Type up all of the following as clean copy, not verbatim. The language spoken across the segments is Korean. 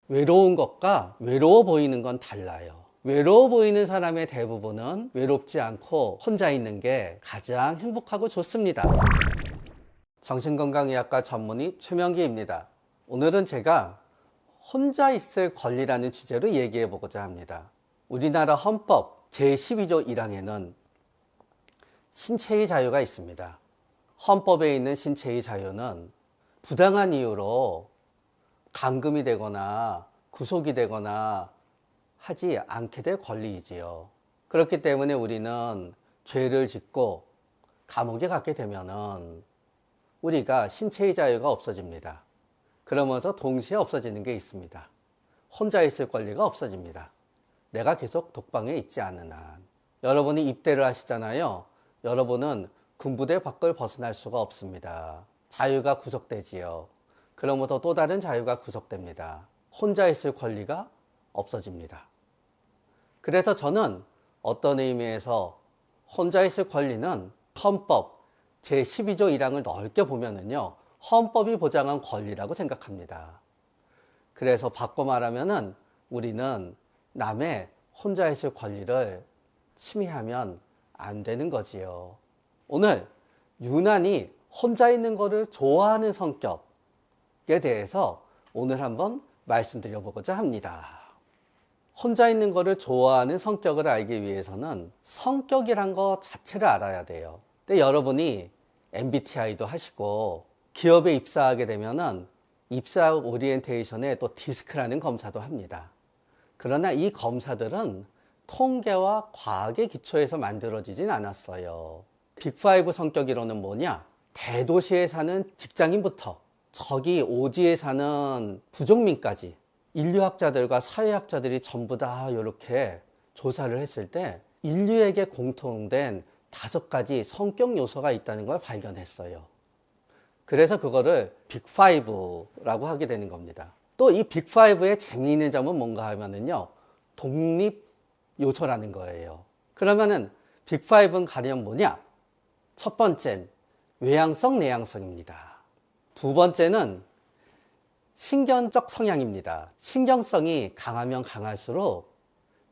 외로운 것과 외로워 보이는 건 달라요. 외로워 보이는 사람의 대부분은 외롭지 않고 혼자 있는 게 가장 행복하고 좋습니다. 정신건강의학과 전문의 최명기입니다. 오늘은 제가 혼자 있을 권리라는 주제로 얘기해 보고자 합니다. 우리나라 헌법 제12조 1항에는 신체의 자유가 있습니다. 헌법에 있는 신체의 자유는 부당한 이유로 감금이 되거나 구속이 되거나 하지 않게 될 권리이지요. 그렇기 때문에 우리는 죄를 짓고 감옥에 가게 되면은 우리가 신체의 자유가 없어집니다. 그러면서 동시에 없어지는 게 있습니다. 혼자 있을 권리가 없어집니다. 내가 계속 독방에 있지 않는 한. 여러분이 입대를 하시잖아요. 여러분은 군부대 밖을 벗어날 수가 없습니다. 자유가 구속되지요. 그러면서 또 다른 자유가 구속됩니다. 혼자 있을 권리가 없어집니다. 그래서 저는 어떤 의미에서 혼자 있을 권리는 헌법 제12조 1항을 넓게 보면은요, 헌법이 보장한 권리라고 생각합니다. 그래서 바꿔 말하면은 우리는 남의 혼자 있을 권리를 침해하면 안 되는 거지요. 오늘 유난히 혼자 있는 거를 좋아하는 성격에 대해서 오늘 한번 말씀드려 보고자 합니다. 혼자 있는 거를 좋아하는 성격을 알기 위해서는 성격이란 거 자체를 알아야 돼요. 근데 여러분이 MBTI도 하시고 기업에 입사하게 되면은 입사 오리엔테이션에 또 디스크라는 검사도 합니다. 그러나 이 검사들은 통계와 과학의 기초에서 만들어지진 않았어요. 빅5 성격이론은 뭐냐? 대도시에 사는 직장인부터 저기 오지에 사는 부족민까지 인류학자들과 사회학자들이 전부 다 이렇게 조사를 했을 때 인류에게 공통된 5가지 성격 요소가 있다는 걸 발견했어요. 그래서 그거를 빅5라고 하게 되는 겁니다. 또 이 빅5의 재미있는 점은 뭔가 하면은요, 독립 요소라는 거예요. 그러면은 빅5는 가령 뭐냐? 첫 번째는 외향성, 내향성입니다. 두 번째는 신경적 성향입니다. 신경성이 강하면 강할수록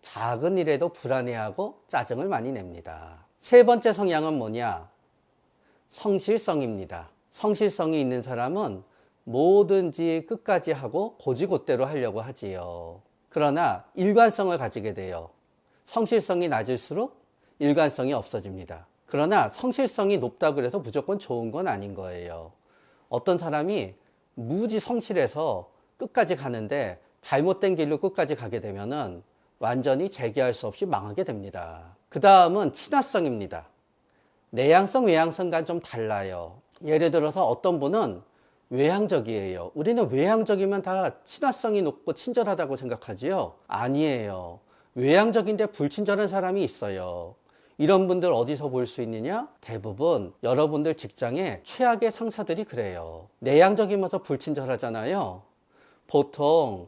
작은 일에도 불안해하고 짜증을 많이 냅니다. 세 번째 성향은 뭐냐? 성실성입니다. 성실성이 있는 사람은 뭐든지 끝까지 하고 고지고대로 하려고 하지요. 그러나 일관성을 가지게 돼요. 성실성이 낮을수록 일관성이 없어집니다. 그러나 성실성이 높다고 해서 무조건 좋은 건 아닌 거예요. 어떤 사람이 무지 성실해서 끝까지 가는데 잘못된 길로 끝까지 가게 되면은 완전히 재기할 수 없이 망하게 됩니다. 그 다음은 친화성입니다. 내향성, 외향성과는 좀 달라요. 예를 들어서 어떤 분은 외향적이에요. 우리는 외향적이면 다 친화성이 높고 친절하다고 생각하지요? 아니에요. 외향적인데 불친절한 사람이 있어요. 이런 분들 어디서 볼 수 있느냐? 대부분 여러분들 직장에 최악의 상사들이 그래요. 내향적이면서 불친절하잖아요. 보통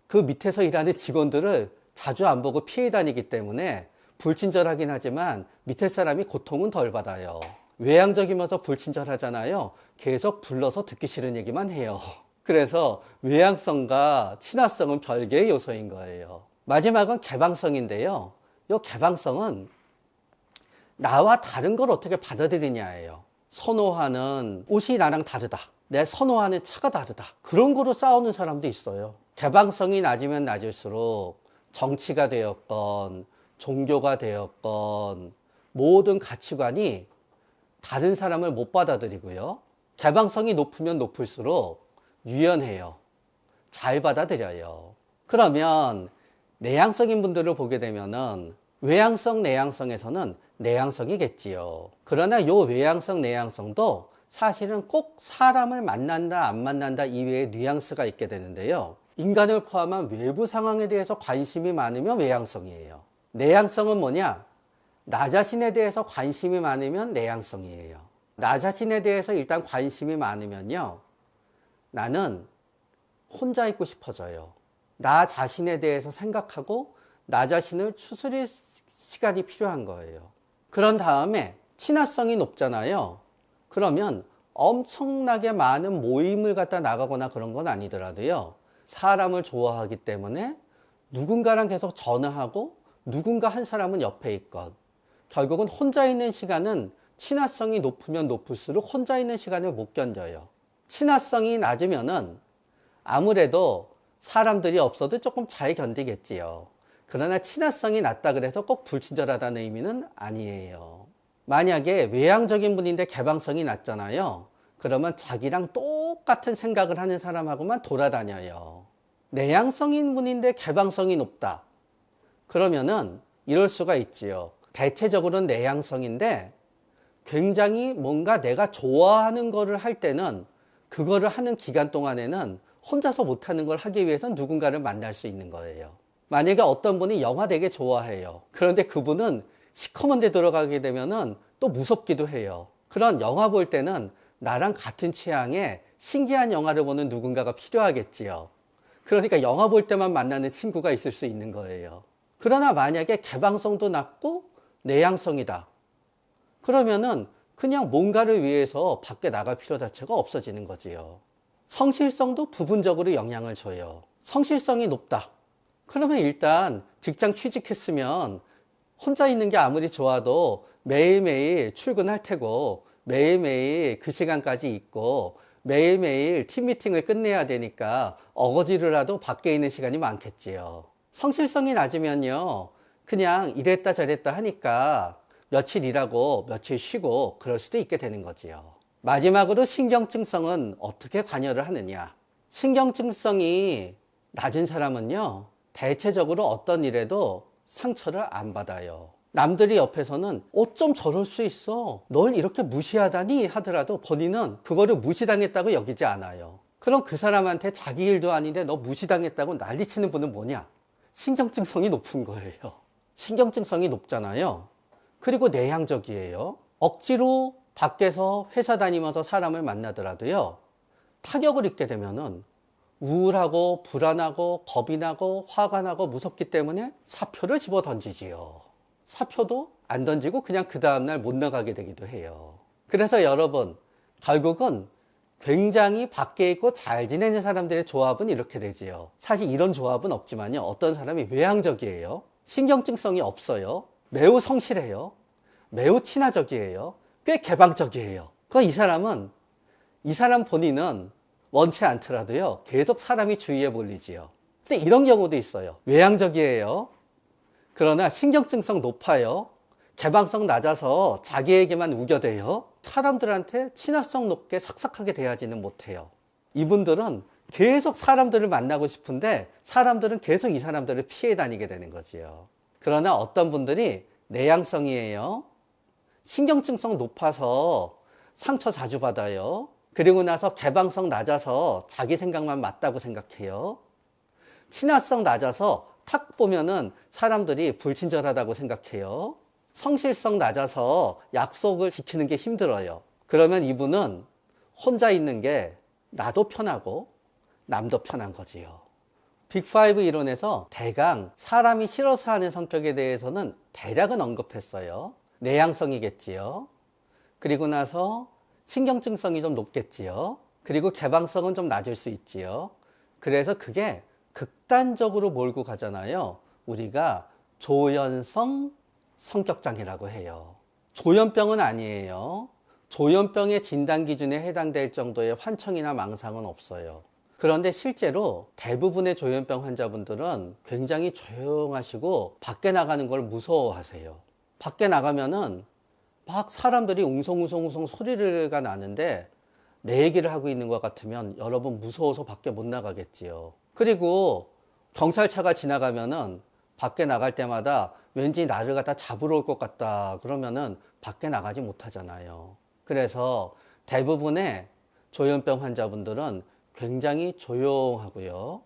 그 밑에서 일하는 직원들을 자주 안 보고 피해 다니기 때문에 불친절하긴 하지만 밑에 사람이 고통은 덜 받아요. 외향적이면서 불친절하잖아요. 계속 불러서 듣기 싫은 얘기만 해요. 그래서 외향성과 친화성은 별개의 요소인 거예요. 마지막은 개방성인데요. 이 개방성은 나와 다른 걸 어떻게 받아들이냐예요. 선호하는 옷이 나랑 다르다. 내 선호하는 차가 다르다. 그런 거로 싸우는 사람도 있어요. 개방성이 낮으면 낮을수록 정치가 되었건 종교가 되었건 모든 가치관이 다른 사람을 못 받아들이고요. 개방성이 높으면 높을수록 유연해요. 잘 받아들여요. 그러면 내향성인 분들을 보게 되면은 외향성, 내향성에서는 내향성이겠지요. 그러나 요 외향성, 내향성도 사실은 꼭 사람을 만난다, 안 만난다 이외에 뉘앙스가 있게 되는데요. 인간을 포함한 외부 상황에 대해서 관심이 많으면 외향성이에요. 내향성은 뭐냐? 나 자신에 대해서 관심이 많으면 내향성이에요. 나 자신에 대해서 일단 관심이 많으면요, 나는 혼자 있고 싶어져요. 나 자신에 대해서 생각하고 나 자신을 추스릴 시간이 필요한 거예요. 그런 다음에 친화성이 높잖아요. 그러면 엄청나게 많은 모임을 갖다 나가거나 그런 건 아니더라도요, 사람을 좋아하기 때문에 누군가랑 계속 전화하고 누군가 한 사람은 옆에 있건, 결국은 혼자 있는 시간은 친화성이 높으면 높을수록 혼자 있는 시간을 못 견뎌요. 친화성이 낮으면은 아무래도 사람들이 없어도 조금 잘 견디겠지요. 그러나 친화성이 낮다 그래서 꼭 불친절하다는 의미는 아니에요. 만약에 외향적인 분인데 개방성이 낮잖아요. 그러면 자기랑 똑같은 생각을 하는 사람하고만 돌아다녀요. 내향성인 분인데 개방성이 높다. 그러면은 이럴 수가 있지요. 대체적으로는 내향성인데 굉장히 뭔가 내가 좋아하는 거를 할 때는 그거를 하는 기간 동안에는 혼자서 못하는 걸 하기 위해서는 누군가를 만날 수 있는 거예요. 만약에 어떤 분이 영화 되게 좋아해요. 그런데 그분은 시커먼 데 들어가게 되면은 또 무섭기도 해요. 그런 영화 볼 때는 나랑 같은 취향의 신기한 영화를 보는 누군가가 필요하겠지요. 그러니까 영화 볼 때만 만나는 친구가 있을 수 있는 거예요. 그러나 만약에 개방성도 낮고 내향성이다. 그러면은 그냥 뭔가를 위해서 밖에 나갈 필요 자체가 없어지는 거지요. 성실성도 부분적으로 영향을 줘요. 성실성이 높다. 그러면 일단 직장 취직했으면 혼자 있는 게 아무리 좋아도 매일매일 출근할 테고 매일매일 그 시간까지 있고 매일매일 팀미팅을 끝내야 되니까 어거지로라도 밖에 있는 시간이 많겠지요. 성실성이 낮으면요, 그냥 이랬다 저랬다 하니까 며칠 일하고 며칠 쉬고 그럴 수도 있게 되는 거지요. 마지막으로 신경증성은 어떻게 관여를 하느냐. 신경증성이 낮은 사람은요, 대체적으로 어떤 일에도 상처를 안 받아요. 남들이 옆에서는 어쩜 저럴 수 있어, 널 이렇게 무시하다니 하더라도 본인은 그거를 무시당했다고 여기지 않아요. 그럼 그 사람한테 자기 일도 아닌데 너 무시당했다고 난리치는 분은 뭐냐? 신경증성이 높은 거예요. 신경증성이 높잖아요. 그리고 내향적이에요. 억지로 밖에서 회사 다니면서 사람을 만나더라도요, 타격을 입게 되면은 우울하고 불안하고 겁이 나고 화가 나고 무섭기 때문에 사표를 집어 던지지요. 사표도 안 던지고 그냥 그 다음날 못 나가게 되기도 해요. 그래서 여러분, 결국은 굉장히 밖에 있고 잘 지내는 사람들의 조합은 이렇게 되지요. 사실 이런 조합은 없지만요, 어떤 사람이 외향적이에요. 신경증성이 없어요. 매우 성실해요. 매우 친화적이에요. 꽤 개방적이에요. 이 사람 본인은 원치 않더라도요, 계속 사람이 주위에 몰리지요. 근데 이런 경우도 있어요. 외향적이에요. 그러나 신경증성 높아요. 개방성 낮아서 자기에게만 우겨대요. 사람들한테 친화성 높게 삭삭하게 대하지는 못해요. 이분들은 계속 사람들을 만나고 싶은데 사람들은 계속 이 사람들을 피해 다니게 되는 거지요. 그러나 어떤 분들이 내향성이에요. 신경증성 높아서 상처 자주 받아요. 그리고 나서 개방성 낮아서 자기 생각만 맞다고 생각해요. 친화성 낮아서 탁 보면은 사람들이 불친절하다고 생각해요. 성실성 낮아서 약속을 지키는 게 힘들어요. 그러면 이분은 혼자 있는 게 나도 편하고 남도 편한 거지요. 빅5 이론에서 대강 사람이 싫어서 하는 성격에 대해서는 대략은 언급했어요. 내향성이겠지요. 그리고 나서 신경증성이 좀 높겠지요. 그리고 개방성은 좀 낮을 수 있지요. 그래서 그게 극단적으로 몰고 가잖아요. 우리가 조현성 성격장애라고 해요. 조현병은 아니에요. 조현병의 진단 기준에 해당될 정도의 환청이나 망상은 없어요. 그런데 실제로 대부분의 조현병 환자분들은 굉장히 조용하시고 밖에 나가는 걸 무서워하세요. 밖에 나가면은 막 사람들이 웅성웅성 소리가 나는데 내 얘기를 하고 있는 것 같으면 여러분 무서워서 밖에 못 나가겠지요. 그리고 경찰차가 지나가면은 밖에 나갈 때마다 왠지 나를 갖다 잡으러 올 것 같다 그러면은 밖에 나가지 못하잖아요. 그래서 대부분의 조현병 환자분들은 굉장히 조용하고요.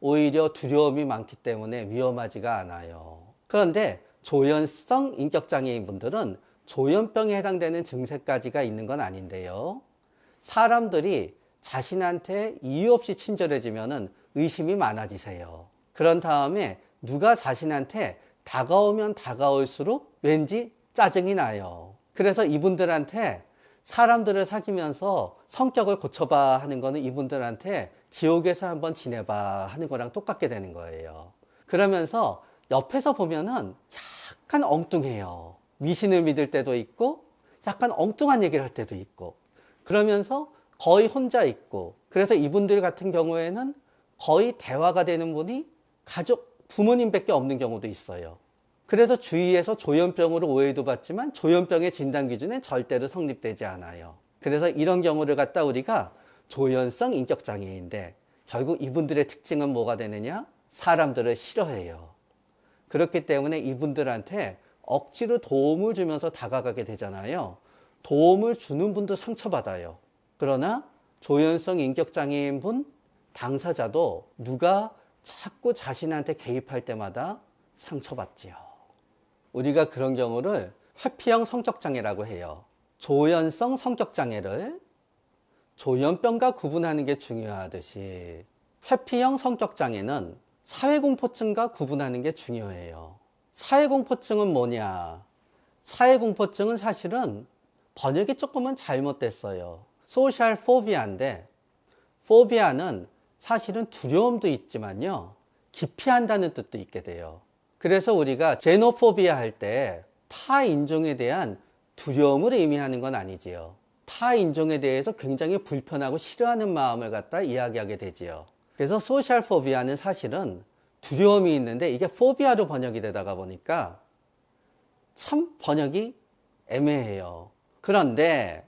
오히려 두려움이 많기 때문에 위험하지가 않아요. 그런데 조현성 인격장애인 분들은 조현병에 해당되는 증세까지가 있는 건 아닌데요. 사람들이 자신한테 이유 없이 친절해지면은 의심이 많아지세요. 그런 다음에 누가 자신한테 다가오면 다가올수록 왠지 짜증이 나요. 그래서 이분들한테 사람들을 사귀면서 성격을 고쳐봐 하는 거는 이분들한테 지옥에서 한번 지내봐 하는 거랑 똑같게 되는 거예요. 그러면서 옆에서 보면은 약간 엉뚱해요. 미신을 믿을 때도 있고 약간 엉뚱한 얘기를 할 때도 있고, 그러면서 거의 혼자 있고, 그래서 이분들 같은 경우에는 거의 대화가 되는 분이 가족, 부모님밖에 없는 경우도 있어요. 그래서 주위에서 조현병으로 오해도 받지만 조현병의 진단 기준엔 절대로 성립되지 않아요. 그래서 이런 경우를 갖다 우리가 조현성 인격장애인데, 결국 이분들의 특징은 뭐가 되느냐? 사람들을 싫어해요. 그렇기 때문에 이분들한테 억지로 도움을 주면서 다가가게 되잖아요. 도움을 주는 분도 상처받아요. 그러나 조현성 인격장애인 분 당사자도 누가 자꾸 자신한테 개입할 때마다 상처받지요. 우리가 그런 경우를 회피형 성격장애라고 해요. 조현성 성격장애를 조현병과 구분하는 게 중요하듯이 회피형 성격장애는 사회공포증과 구분하는 게 중요해요. 사회공포증은 뭐냐? 사회공포증은 사실은 번역이 조금은 잘못됐어요. 소셜 포비아인데, 포비아는 사실은 두려움도 있지만요, 기피한다는 뜻도 있게 돼요. 그래서 우리가 제노포비아 할 때 타 인종에 대한 두려움을 의미하는 건 아니지요. 타 인종에 대해서 굉장히 불편하고 싫어하는 마음을 갖다 이야기하게 되지요. 그래서 소셜 포비아는 사실은 두려움이 있는데 이게 포비아로 번역이 되다가 보니까 참 번역이 애매해요. 그런데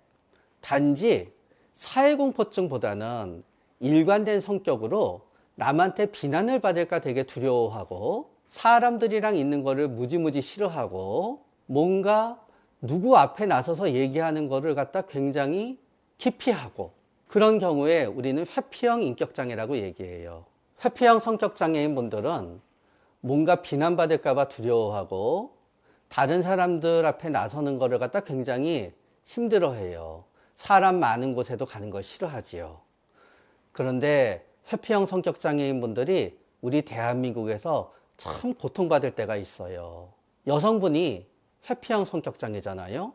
단지 사회공포증보다는 일관된 성격으로 남한테 비난을 받을까 되게 두려워하고, 사람들이랑 있는 거를 무지무지 싫어하고, 뭔가 누구 앞에 나서서 얘기하는 거를 갖다 굉장히 기피하고, 그런 경우에 우리는 회피형 인격장애라고 얘기해요. 회피형 성격장애인 분들은 뭔가 비난받을까 봐 두려워하고, 다른 사람들 앞에 나서는 거를 갖다 굉장히 힘들어해요. 사람 많은 곳에도 가는 걸 싫어하지요. 그런데 회피형 성격장애인 분들이 우리 대한민국에서 참 고통받을 때가 있어요. 여성분이 회피형 성격장애잖아요.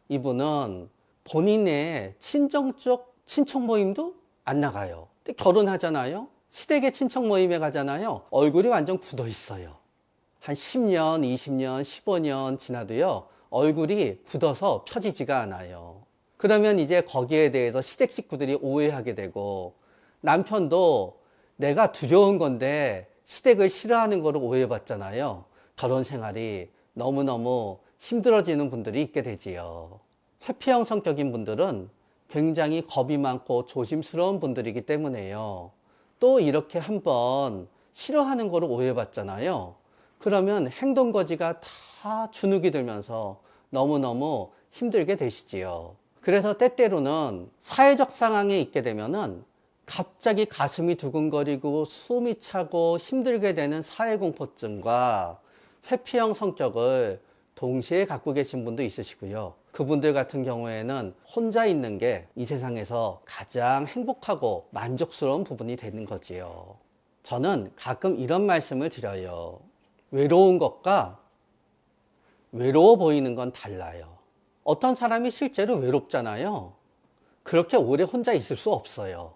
이분은 본인의 친정 쪽 친척 모임도 안 나가요. 근데 결혼하잖아요. 시댁의 친척 모임에 가잖아요. 얼굴이 완전 굳어 있어요. 한 10년, 20년, 15년 지나도요, 얼굴이 굳어서 펴지지가 않아요. 그러면 이제 거기에 대해서 시댁 식구들이 오해하게 되고, 남편도 내가 두려운 건데 시댁을 싫어하는 거를 오해받잖아요. 결혼 생활이 너무너무 힘들어지는 분들이 있게 되지요. 회피형 성격인 분들은 굉장히 겁이 많고 조심스러운 분들이기 때문에요. 또 이렇게 한번 싫어하는 거를 오해받잖아요. 그러면 행동거지가 다 주눅이 들면서 너무너무 힘들게 되시지요. 그래서 때때로는 사회적 상황에 있게 되면은 갑자기 가슴이 두근거리고 숨이 차고 힘들게 되는 사회공포증과 회피형 성격을 동시에 갖고 계신 분도 있으시고요. 그분들 같은 경우에는 혼자 있는 게 이 세상에서 가장 행복하고 만족스러운 부분이 되는 거지요. 저는 가끔 이런 말씀을 드려요. 외로운 것과 외로워 보이는 건 달라요. 어떤 사람이 실제로 외롭잖아요. 그렇게 오래 혼자 있을 수 없어요.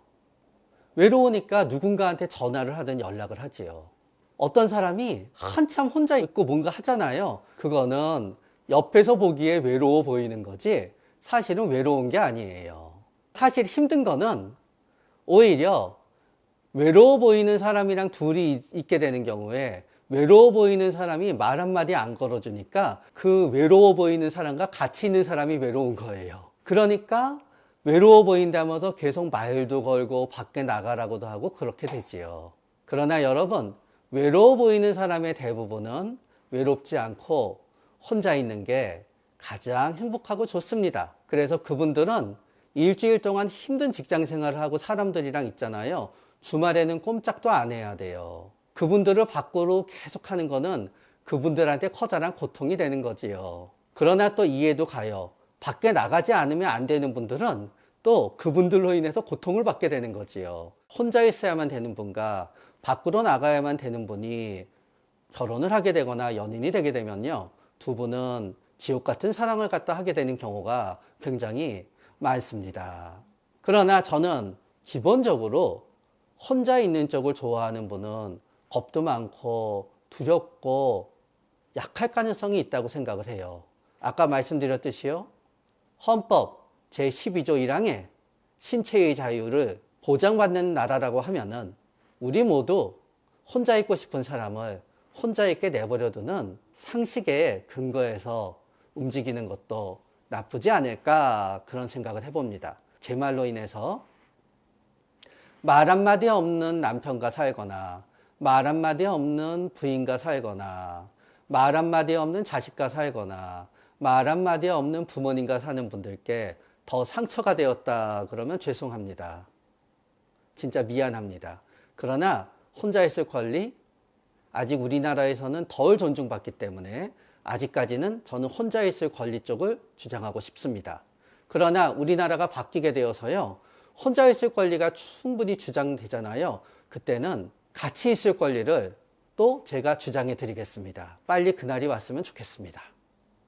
외로우니까 누군가한테 전화를 하든 연락을 하지요. 어떤 사람이 한참 혼자 있고 뭔가 하잖아요. 그거는 옆에서 보기에 외로워 보이는 거지 사실은 외로운 게 아니에요. 사실 힘든 거는 오히려 외로워 보이는 사람이랑 둘이 있게 되는 경우에 외로워 보이는 사람이 말 한마디 안 걸어주니까 그 외로워 보이는 사람과 같이 있는 사람이 외로운 거예요. 그러니까 외로워 보인다면서 계속 말도 걸고 밖에 나가라고도 하고 그렇게 되지요. 그러나 여러분, 외로워 보이는 사람의 대부분은 외롭지 않고 혼자 있는 게 가장 행복하고 좋습니다. 그래서 그분들은 일주일 동안 힘든 직장 생활을 하고 사람들이랑 있잖아요. 주말에는 꼼짝도 안 해야 돼요. 그분들을 밖으로 계속 하는 거는 그분들한테 커다란 고통이 되는 거지요. 그러나 또 이해도 가요. 밖에 나가지 않으면 안 되는 분들은 또 그분들로 인해서 고통을 받게 되는 거지요. 혼자 있어야만 되는 분과 밖으로 나가야만 되는 분이 결혼을 하게 되거나 연인이 되게 되면요, 두 분은 지옥 같은 사랑을 갖다 하게 되는 경우가 굉장히 많습니다. 그러나 저는 기본적으로 혼자 있는 쪽을 좋아하는 분은 겁도 많고 두렵고 약할 가능성이 있다고 생각을 해요. 아까 말씀드렸듯이요. 헌법 제12조 1항에 신체의 자유를 보장받는 나라라고 하면은 우리 모두 혼자 있고 싶은 사람을 혼자 있게 내버려두는 상식에 근거해서 움직이는 것도 나쁘지 않을까 그런 생각을 해봅니다. 제 말로 인해서 말 한마디 없는 남편과 살거나 말 한마디 없는 부인과 살거나 말 한마디 없는 자식과 살거나 말 한마디 없는 부모님과 사는 분들께 더 상처가 되었다 그러면 죄송합니다. 진짜 미안합니다. 그러나 혼자 있을 권리 아직 우리나라에서는 덜 존중받기 때문에 아직까지는 저는 혼자 있을 권리 쪽을 주장하고 싶습니다. 그러나 우리나라가 바뀌게 되어서요. 혼자 있을 권리가 충분히 주장되잖아요. 그때는 같이 있을 권리를 또 제가 주장해 드리겠습니다. 빨리 그날이 왔으면 좋겠습니다.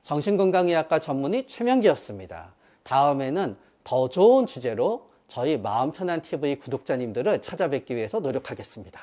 정신건강의학과 전문의 최명기였습니다. 다음에는 더 좋은 주제로 저희 마음 편한 TV 구독자님들을 찾아뵙기 위해서 노력하겠습니다.